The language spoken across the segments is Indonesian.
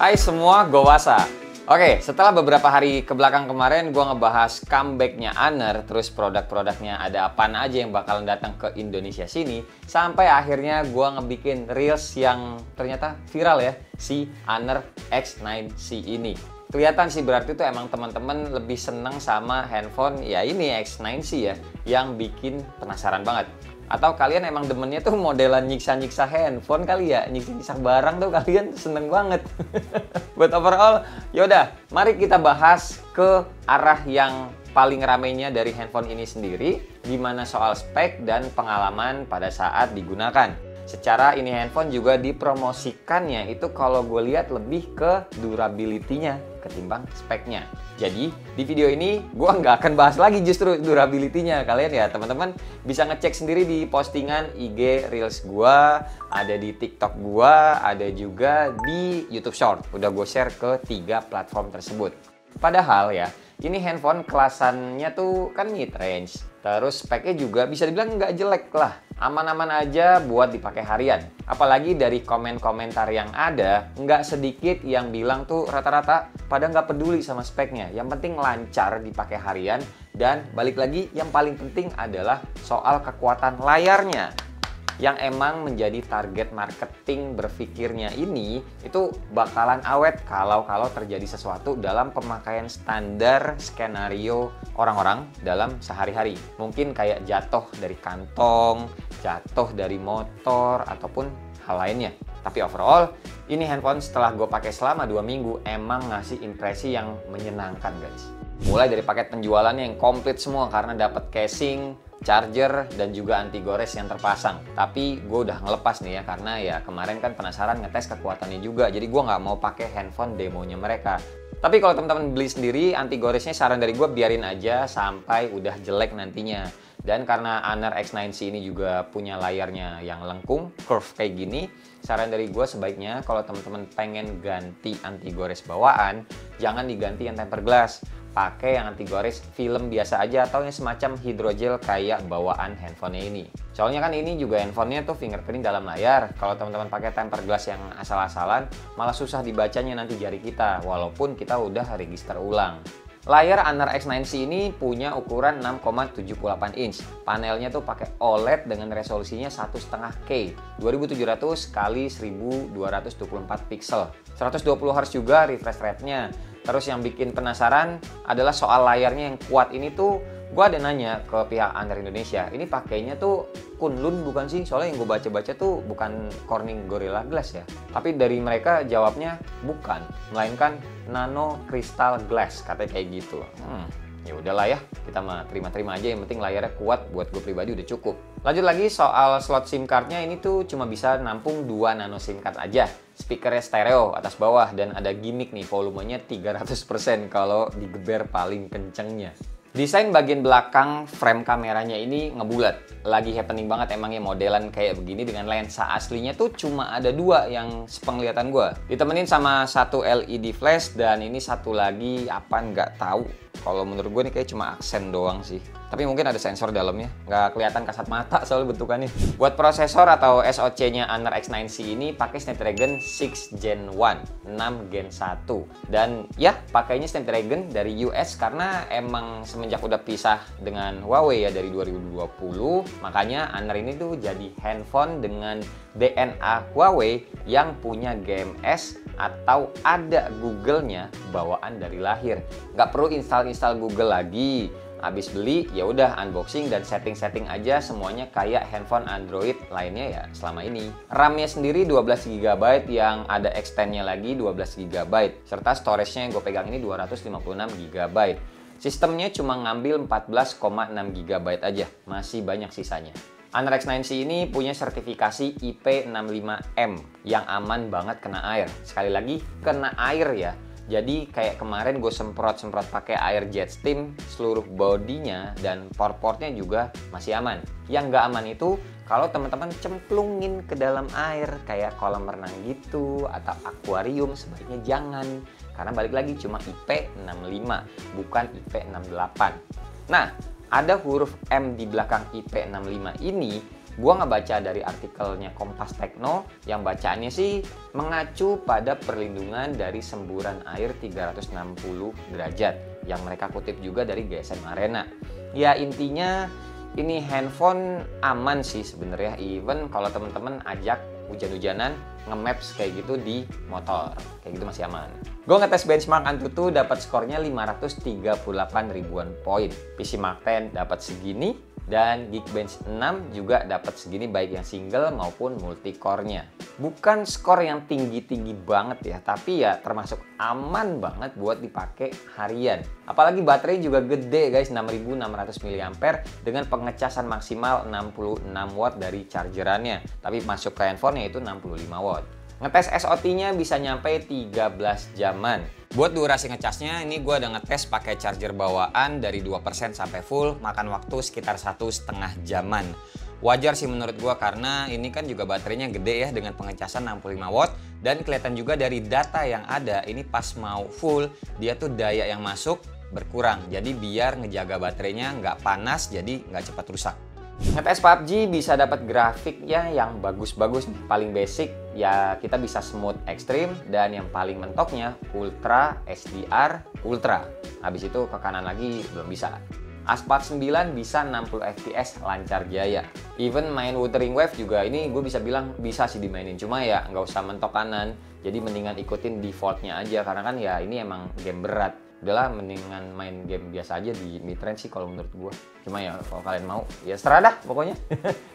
Hai semua, gue Wasa. Oke, setelah beberapa hari kebelakang kemarin gue ngebahas comebacknya Honor, terus produk-produknya ada apaan aja yang bakalan datang ke Indonesia sini, sampai akhirnya gue ngebikin reels yang ternyata viral ya, si Honor X9C ini. Kelihatan sih berarti tuh emang teman-teman lebih seneng sama handphone ya ini X9C ya, yang bikin penasaran banget. Atau kalian emang demennya tuh modelan nyiksa-nyiksa handphone kali ya, nyiksa-nyiksa barang tuh kalian seneng banget. But overall, yaudah, mari kita bahas ke arah yang paling ramainya dari handphone ini sendiri, gimana soal spek dan pengalaman pada saat digunakan. Secara ini handphone juga dipromosikannya itu kalau gue lihat lebih ke durability-nya ketimbang speknya. Jadi di video ini gue nggak akan bahas lagi justru durability-nya. Kalian ya teman-teman bisa ngecek sendiri di postingan IG Reels gue, ada di TikTok gue, ada juga di YouTube Short. Udah gue share ke 3 platform tersebut. Padahal ya, ini handphone kelasannya tuh kan mid-range. Terus speknya juga bisa dibilang nggak jelek lah. Aman-aman aja buat dipakai harian. Apalagi dari komen-komentar yang ada, nggak sedikit yang bilang tuh rata-rata pada nggak peduli sama speknya. Yang penting lancar dipakai harian. Dan balik lagi, yang paling penting adalah soal kekuatan layarnya. Yang emang menjadi target marketing berpikirnya ini itu bakalan awet kalau terjadi sesuatu dalam pemakaian standar skenario orang-orang dalam sehari-hari. Mungkin kayak jatuh dari kantong, jatuh dari motor, ataupun hal lainnya. Tapi overall, ini handphone setelah gue pakai selama 2 minggu emang ngasih impresi yang menyenangkan guys. Mulai dari paket penjualannya yang komplit semua karena dapat casing, charger, dan juga anti gores yang terpasang. Tapi gue udah ngelepas nih ya, karena ya kemarin kan penasaran ngetes kekuatannya juga. Jadi gue nggak mau pakai handphone demonya mereka. Tapi kalau teman-teman beli sendiri, anti goresnya saran dari gue biarin aja sampai udah jelek nantinya. Dan karena Honor X9C ini juga punya layarnya yang lengkung, curve kayak gini, saran dari gue sebaiknya kalau teman-teman pengen ganti anti gores bawaan, jangan diganti yang tempered glass. Pakai yang anti gores film biasa aja atau yang semacam hidrogel kayak bawaan handphonenya ini. Soalnya kan ini juga handphonenya tuh fingerprint dalam layar. Kalau teman-teman pakai tempered glass yang asal-asalan, malah susah dibacanya nanti jari kita, walaupun kita udah register ulang. Layar Honor X9C ini punya ukuran 6,78 inch. Panelnya tuh pakai OLED dengan resolusinya 1,5K, 2700 x 1224 pixel. 120 Hz juga refresh rate-nya. Terus yang bikin penasaran adalah soal layarnya yang kuat ini tuh, gue ada nanya ke pihak Honor Indonesia, ini pakainya tuh Kunlun bukan sih? Soalnya yang gue baca-baca tuh bukan Corning Gorilla Glass ya. Tapi dari mereka jawabnya bukan, melainkan Nano Crystal Glass, katanya kayak gitu. Ya udahlah ya, kita mah terima-terima aja, yang penting layarnya kuat, buat gue pribadi udah cukup. Lanjut lagi soal slot SIM cardnya, ini tuh cuma bisa nampung 2 nano SIM card aja. Speakernya stereo atas bawah dan ada gimmick nih, volumenya 300% kalau digeber paling kencengnya. Desain bagian belakang frame kameranya ini ngebulat. Lagi happening banget emangnya modelan kayak begini dengan lensa aslinya tuh cuma ada 2 yang sepenglihatan gue. Ditemenin sama 1 LED flash dan ini satu lagi apa nggak tahu. Kalau menurut gue nih kayak cuma aksen doang sih. Tapi mungkin ada sensor dalamnya. Nggak kelihatan kasat mata soal bentukannya. Buat prosesor atau SoC-nya Honor X9C ini pakai Snapdragon 6 Gen 1, 6 Gen 1. Dan ya pakainya Snapdragon dari US karena emang semenjak udah pisah dengan Huawei ya dari 2020. Makanya Honor ini tuh jadi handphone dengan DNA Huawei yang punya GMS atau ada Google-nya bawaan dari lahir. Nggak perlu install Google lagi. Habis beli ya udah unboxing dan setting-setting aja semuanya kayak handphone Android lainnya ya selama ini. RAM-nya sendiri 12 GB yang ada extend-nya lagi 12 GB serta storage-nya yang gue pegang ini 256 GB. Sistemnya cuma ngambil 14,6 GB aja, masih banyak sisanya. Honor X9C ini punya sertifikasi IP65M yang aman banget kena air. Sekali lagi, kena air ya. Jadi kayak kemarin gue semprot-semprot pakai air jet steam, seluruh bodinya dan port-portnya juga masih aman. Yang nggak aman itu kalau teman-teman cemplungin ke dalam air kayak kolam renang gitu atau akuarium, sebaiknya jangan. Karena balik lagi cuma IP65, bukan IP68. Nah, ada huruf M di belakang IP65 ini Gua ngebaca dari artikelnya Kompas Tekno yang bacaannya sih mengacu pada perlindungan dari semburan air 360 derajat yang mereka kutip juga dari GSM Arena. Ya intinya ini handphone aman sih sebenarnya, even kalau temen-temen ajak hujan-hujanan nge-maps kayak gitu di motor, kayak gitu masih aman. Gue ngetes benchmark Antutu dapat skornya 538 ribuan poin. PC Mark 10 dapat segini dan Geekbench 6 juga dapat segini baik yang single maupun multi core-nya. Bukan skor yang tinggi-tinggi banget ya, tapi ya termasuk aman banget buat dipakai harian. Apalagi baterai juga gede guys, 6600 mAh dengan pengecasan maksimal 66 watt dari chargerannya. Tapi masuk ke handphone yaitu 65 watt. Ngetes SOT-nya bisa nyampe 13 jaman. Buat durasi ngecasnya, ini gue udah ngetes pakai charger bawaan dari 2% sampai full, makan waktu sekitar 1,5 jaman. Wajar sih menurut gue karena ini kan juga baterainya gede ya dengan pengecasan 65 watt. Dan kelihatan juga dari data yang ada, ini pas mau full, dia tuh daya yang masuk berkurang. Jadi biar ngejaga baterainya nggak panas, jadi nggak cepat rusak. Ngetes PUBG bisa dapat grafiknya yang bagus-bagus nih. Paling basic ya kita bisa smooth ekstrim, dan yang paling mentoknya ultra SDR ultra. Habis itu ke kanan lagi belum bisa. Asphalt 9 bisa 60 fps lancar jaya. Even main Wuthering Waves juga ini gue bisa bilang bisa sih dimainin, cuma ya nggak usah mentok kanan. Jadi mendingan ikutin defaultnya aja karena kan ya ini emang game berat. Udahlah mendingan main game biasa aja di mid-range sih kalau menurut gue. Cuma ya kalau kalian mau ya serah dah pokoknya.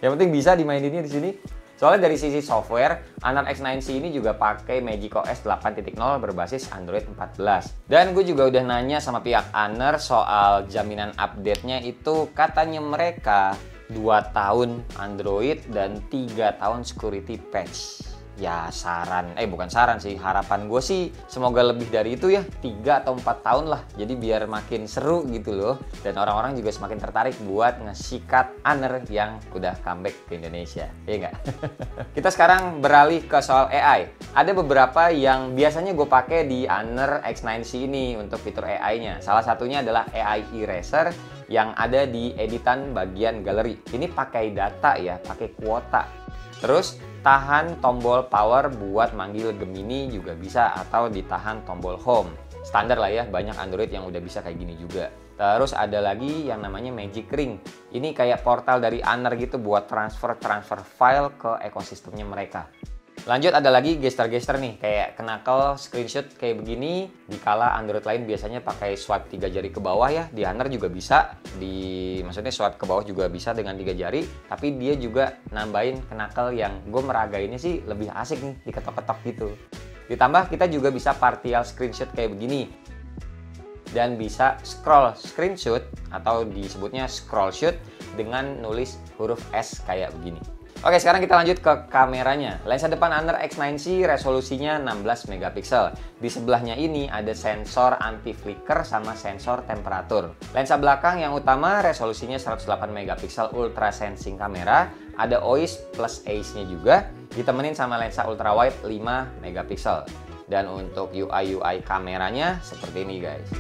Yang penting bisa dimaininnya di sini. Soalnya dari sisi software, Honor X9C ini juga pakai Magic OS 8.0 berbasis Android 14. Dan gue juga udah nanya sama pihak Honor soal jaminan update-nya itu, katanya mereka 2 tahun Android dan 3 tahun security patch. Ya bukan saran sih, harapan gue sih semoga lebih dari itu ya, 3 atau 4 tahun lah. Jadi biar makin seru gitu loh. Dan orang-orang juga semakin tertarik buat ngesikat Honor yang udah comeback ke Indonesia. Iya nggak? Kita sekarang beralih ke soal AI. Ada beberapa yang biasanya gue pakai di Honor X9C ini untuk fitur AI-nya. Salah satunya adalah AI Eraser yang ada di editan bagian galeri. Ini pakai data ya, pakai kuota. Terus tahan tombol power buat manggil Gemini juga bisa, atau ditahan tombol home. Standar lah ya, banyak Android yang udah bisa kayak gini juga. Terus ada lagi yang namanya Magic Ring. Ini kayak portal dari Honor gitu buat transfer file ke ekosistemnya mereka. Lanjut ada lagi gesture nih, kayak knuckle screenshot kayak begini. Dikala Android lain biasanya pakai swipe 3 jari ke bawah ya, di Honor juga bisa. Maksudnya swipe ke bawah juga bisa dengan 3 jari, tapi dia juga nambahin knuckle yang gue meragainnya sih lebih asik nih, diketok-ketok gitu. Ditambah kita juga bisa partial screenshot kayak begini. Dan bisa scroll screenshot atau disebutnya scroll shoot dengan nulis huruf S kayak begini. Oke, sekarang kita lanjut ke kameranya. Lensa depan Honor X9C resolusinya 16 megapiksel. Di sebelahnya ini ada sensor anti flicker sama sensor temperatur. Lensa belakang yang utama resolusinya 108 megapiksel ultra sensing kamera. Ada OIS plus ACE-nya juga, ditemenin sama lensa ultra wide 5 megapiksel. Dan untuk UI kameranya seperti ini guys.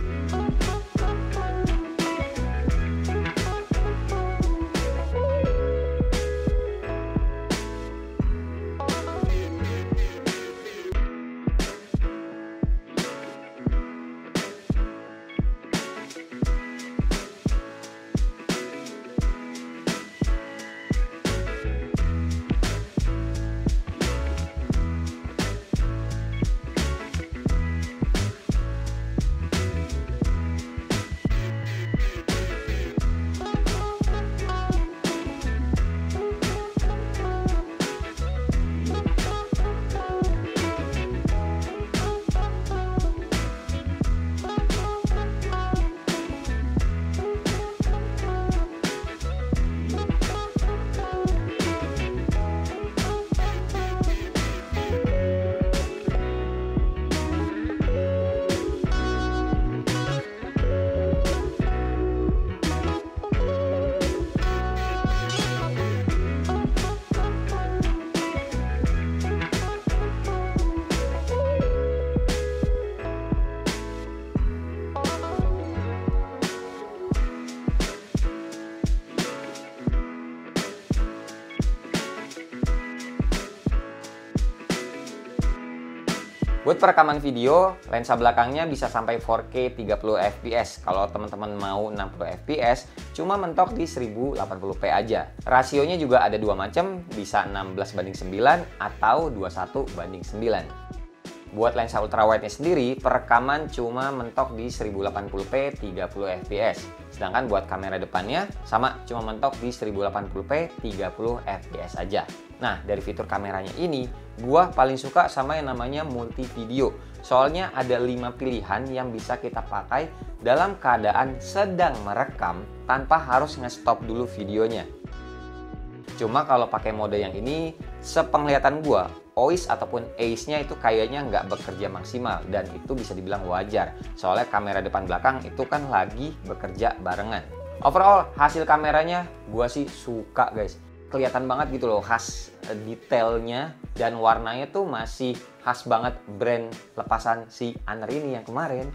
Buat perekaman video, lensa belakangnya bisa sampai 4K 30 fps. Kalau teman-teman mau 60 fps, cuma mentok di 1080p aja. Rasionya juga ada dua macam, bisa 16:9 atau 21:9. Buat lensa ultrawide-nya sendiri, perekaman cuma mentok di 1080p 30 fps. Sedangkan buat kamera depannya sama, cuma mentok di 1080p 30 fps aja. Nah, dari fitur kameranya ini, gua paling suka sama yang namanya multi video. Soalnya ada 5 pilihan yang bisa kita pakai dalam keadaan sedang merekam tanpa harus nge-stop dulu videonya. Cuma kalau pakai mode yang ini, sepenglihatan gua, OIS ataupun ACE-nya itu kayaknya nggak bekerja maksimal, dan itu bisa dibilang wajar. Soalnya kamera depan belakang itu kan lagi bekerja barengan. Overall, hasil kameranya gua sih suka guys. Kelihatan banget gitu loh khas detailnya, dan warnanya tuh masih khas banget brand lepasan si Honor ini yang kemarin.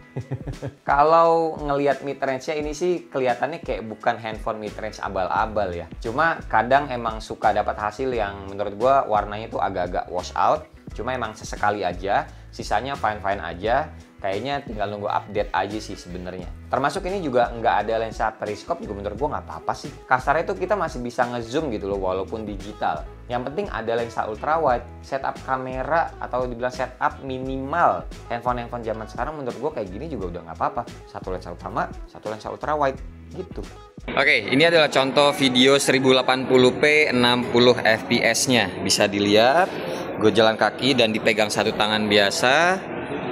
Kalau ngelihat mid-range-nya ini sih kelihatannya kayak bukan handphone mid-range abal-abal ya. Cuma kadang emang suka dapat hasil yang menurut gua warnanya tuh agak-agak wash out. Cuma emang sesekali aja, sisanya fine-fine aja. Kayaknya tinggal nunggu update aja sih sebenarnya. Termasuk ini juga nggak ada lensa periskop, juga menurut gua nggak apa-apa sih. Kasarnya tuh kita masih bisa ngezoom gitu loh walaupun digital. Yang penting ada lensa ultrawide, setup kamera atau dibilang setup minimal handphone zaman sekarang menurut gua kayak gini juga udah nggak apa-apa. Satu lensa utama, satu lensa ultrawide gitu. Oke, ini adalah contoh video 1080p 60 fps-nya. Bisa dilihat, gue jalan kaki dan dipegang satu tangan biasa.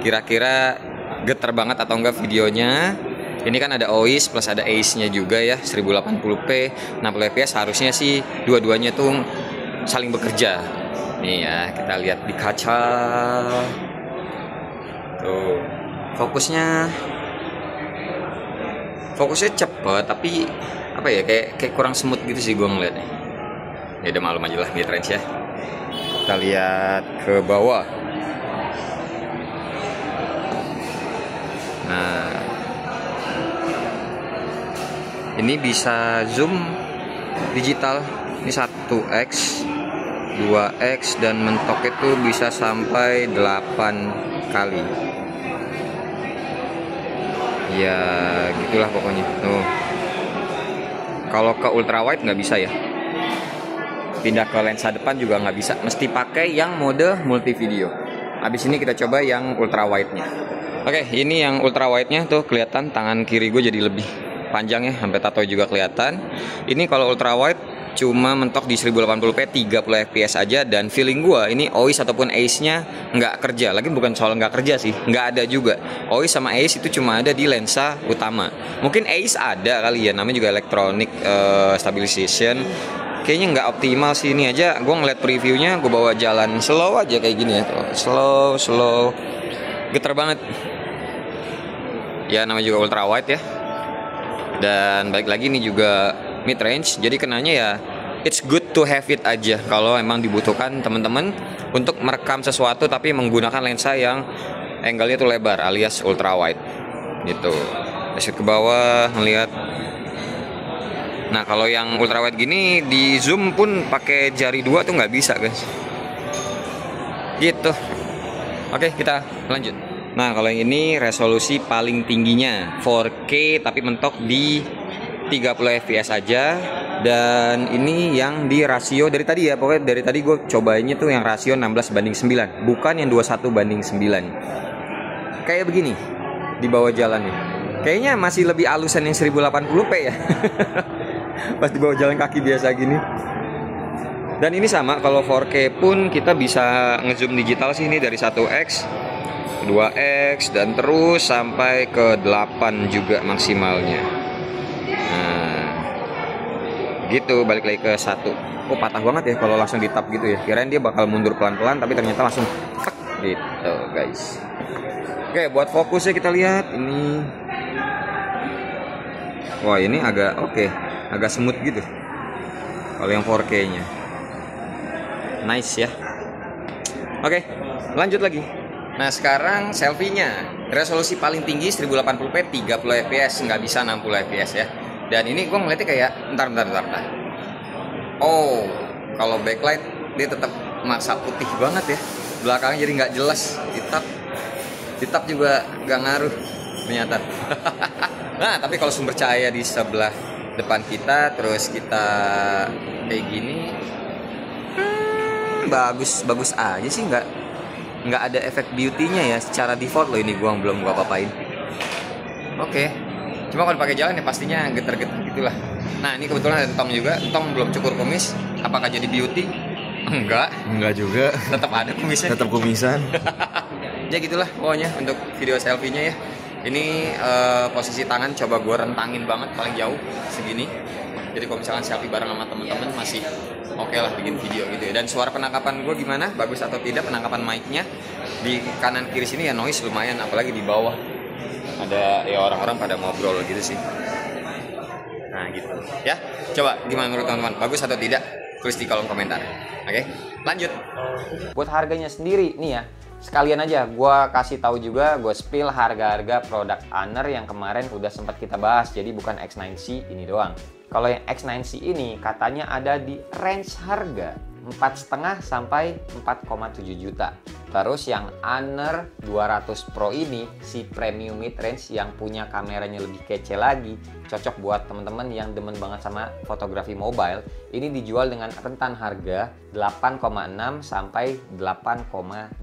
Kira-kira geter banget atau enggak videonya. Ini kan ada OIS plus ada ACE-nya juga ya, 1080p 60 fps. Harusnya sih dua-duanya tuh saling bekerja. Nih ya, kita lihat di kaca. Tuh, fokusnya cepet, tapi apa ya, kayak kurang smooth gitu sih gue ngeliatnya. Ya udah maklum aja lah mid-range ya. Kita lihat ke bawah. Nah, ini bisa zoom digital. Ini 1x, 2x, dan mentok itu bisa sampai 8 kali. Ya, gitulah pokoknya. Tuh. Kalau ke ultrawide nggak bisa ya. Pindah ke lensa depan juga nggak bisa. Mesti pakai yang mode multi video. Habis ini kita coba yang ultrawide-nya. Oke, ini yang ultrawide-nya tuh kelihatan tangan kiri gue jadi lebih panjang ya, sampai tato juga kelihatan. Ini kalau ultrawide cuma mentok di 1080p 30 fps aja, dan feeling gue ini OIS ataupun ACE-nya nggak kerja. Lagi bukan soal nggak kerja sih, nggak ada juga. OIS sama ACE itu cuma ada di lensa utama. Mungkin ACE ada kali ya, namanya juga electronic stabilization. Kayaknya nggak optimal sih. Ini aja gue ngeliat previewnya, gue bawa jalan slow aja kayak gini ya, tuh. Slow, geter banget. Ya namanya juga ultrawide ya. Dan balik lagi ini juga mid range, jadi kenanya ya it's good to have it aja kalau emang dibutuhkan teman-teman untuk merekam sesuatu tapi menggunakan lensa yang angle-nya tuh lebar alias ultrawide gitu. Lihat ke bawah ngelihat. Nah, kalau yang ultrawide gini di zoom pun pakai jari dua tuh nggak bisa guys. Gitu. Oke, kita lanjut. Nah, kalau yang ini resolusi paling tingginya 4K tapi mentok di 30 fps aja. Dan ini yang di rasio dari tadi ya, pokoknya dari tadi gue cobainnya tuh yang rasio 16:9, bukan yang 21:9. Kayak begini di bawah jalannya. Kayaknya masih lebih alusan yang 1080p ya. Pas di bawah jalan kaki biasa gini. Dan ini sama, kalau 4K pun kita bisa ngezoom digital sih, ini dari 1x, 2x, dan terus sampai ke 8 juga maksimalnya. Nah, gitu, balik lagi ke 1. Kok patah banget ya kalau langsung ditap gitu ya. Kirain dia bakal mundur pelan-pelan, tapi ternyata langsung gitu guys. Oke, buat fokusnya kita lihat ini. Wah, ini agak oke, agak smooth gitu. Kalau yang 4K-nya. Nice ya. Oke, lanjut lagi. Nah, sekarang selfie-nya. Resolusi paling tinggi 1080p 30 fps, nggak bisa 60 fps ya. Dan ini gue ngeliatnya kayak bentar. Oh, kalau backlight dia tetap masa putih banget ya. Belakangnya jadi nggak jelas, hitam. Ditap juga nggak ngaruh ternyata. Nah, tapi kalau sumber cahaya di sebelah depan kita, terus kita kayak gini, bagus aja sih, nggak ada efek beauty-nya ya secara default loh. Ini gua belum apa-apain. Oke. Cuma kalau pakai jalan ya pastinya getar-getar gitulah. Nah, ini kebetulan ada Entong juga. Entong belum cukur kumis. Apakah jadi beauty? Enggak juga. Tetap ada kumisnya. Tetap kumisan. Ya gitulah pokoknya untuk video selfie-nya ya. Ini posisi tangan coba gue rentangin banget paling jauh segini. Jadi kalau misalkan selfie bareng sama temen-temen masih oke lah bikin video gitu ya. Dan suara penangkapan gue gimana? Bagus atau tidak penangkapan mic-nya? Di kanan kiri sini ya noise lumayan, apalagi di bawah ada ya orang-orang pada ngobrol gitu sih. Nah gitu ya. Coba gimana menurut teman-teman? Bagus atau tidak? Tulis di kolom komentar. Oke, lanjut. Buat harganya sendiri nih ya, sekalian aja gue kasih tahu juga, gue spill harga-harga produk Honor yang kemarin udah sempat kita bahas. Jadi bukan X9C ini doang. Kalau yang X9C ini katanya ada di range harga 4,5 sampai 4,7 juta. Terus yang Honor 200 Pro ini si premium mid range yang punya kameranya lebih kece lagi, cocok buat teman-teman yang demen banget sama fotografi mobile. Ini dijual dengan rentan harga 8,6 sampai 8,8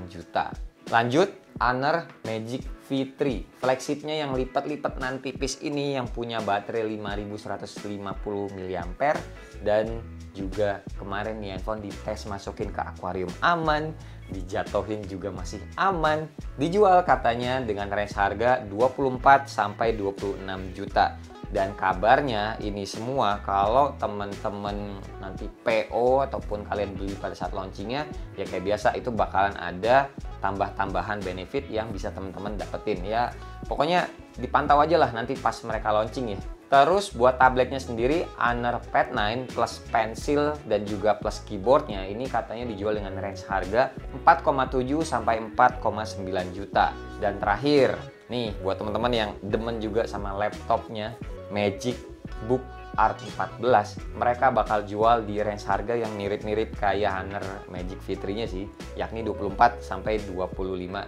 juta. Lanjut, Honor Magic V3 flagshipnya yang lipat-lipat nan tipis ini, yang punya baterai 5150 mAh, dan juga kemarin nih handphone dites masukin ke akuarium aman, dijatuhin juga masih aman. Dijual katanya dengan range harga 24 sampai 26 juta. Dan kabarnya ini semua kalau temen-temen nanti PO ataupun kalian beli pada saat launchingnya, ya kayak biasa itu bakalan ada tambah-tambahan benefit yang bisa temen-temen dapetin ya. Pokoknya dipantau aja lah nanti pas mereka launching ya. Terus buat tabletnya sendiri, Honor Pad 9 plus pensil dan juga plus keyboardnya ini katanya dijual dengan range harga 4,7 sampai 4,9 juta. Dan terakhir nih buat teman-teman yang demen juga sama laptopnya, Magic Book Art 14, mereka bakal jual di range harga yang mirip-mirip kayak Honor Magic V3-nya sih, yakni 24 sampai 25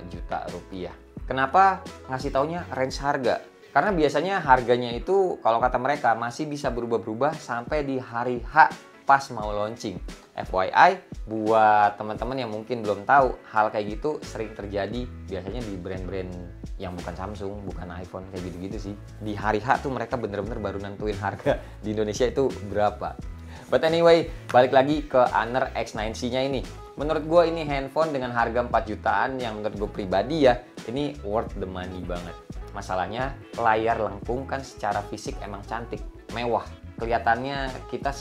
juta rupiah. Kenapa ngasih taunya range harga? Karena biasanya harganya itu kalau kata mereka masih bisa berubah-berubah sampai di hari H pas mau launching. FYI, buat teman-teman yang mungkin belum tahu, hal kayak gitu sering terjadi biasanya di brand-brand yang bukan Samsung, bukan iPhone, kayak gitu-gitu sih. Di hari H tuh mereka bener-bener baru nentuin harga di Indonesia itu berapa. But anyway, balik lagi ke Honor X9C-nya ini. Menurut gue ini handphone dengan harga 4 jutaan yang menurut gue pribadi ya, ini worth the money banget. Masalahnya layar lengkung kan secara fisik emang cantik, mewah. Kelihatannya kita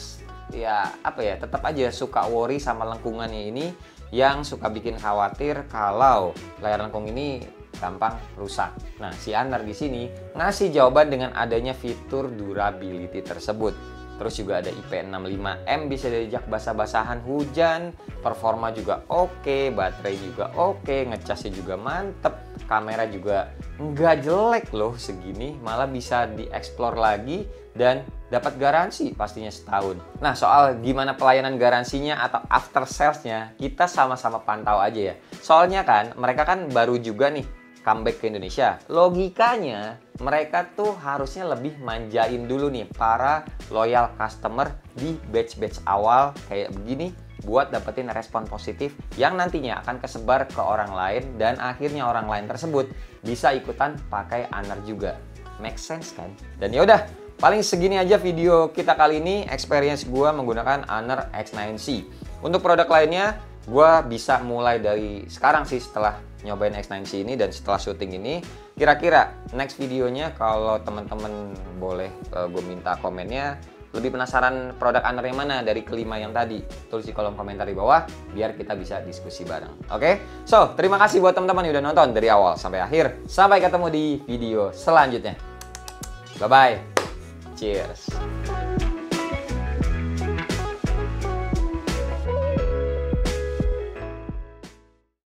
ya apa ya, tetap aja suka worry sama lengkungannya ini, yang suka bikin khawatir kalau layar lengkung ini gampang rusak. Nah, si Honor di sini ngasih jawaban dengan adanya fitur durability tersebut. Terus juga ada IP65M, bisa diajak basah-basahan hujan, performa juga oke, baterai juga oke, ngecasnya juga mantep, kamera juga nggak jelek loh segini, malah bisa dieksplor lagi dan dapat garansi pastinya setahun. Nah, soal gimana pelayanan garansinya atau after salesnya, kita sama-sama pantau aja ya. Soalnya kan mereka kan baru juga nih comeback ke Indonesia. Logikanya mereka tuh harusnya lebih manjain dulu nih para loyal customer di batch-batch awal kayak begini buat dapetin respon positif yang nantinya akan kesebar ke orang lain dan akhirnya orang lain tersebut bisa ikutan pakai Honor juga. Make sense kan? Dan yaudah, paling segini aja video kita kali ini, experience gua menggunakan Honor X9C. Untuk produk lainnya, gua bisa mulai dari sekarang sih setelah nyobain X9C ini dan setelah syuting ini. Kira-kira next videonya kalau teman-teman boleh gue minta komennya, lebih penasaran produk Honor yang mana dari kelima yang tadi, tulis di kolom komentar di bawah biar kita bisa diskusi bareng. Oke? So, terima kasih buat teman-teman yang udah nonton dari awal sampai akhir. Sampai ketemu di video selanjutnya. Bye-bye. Cheers.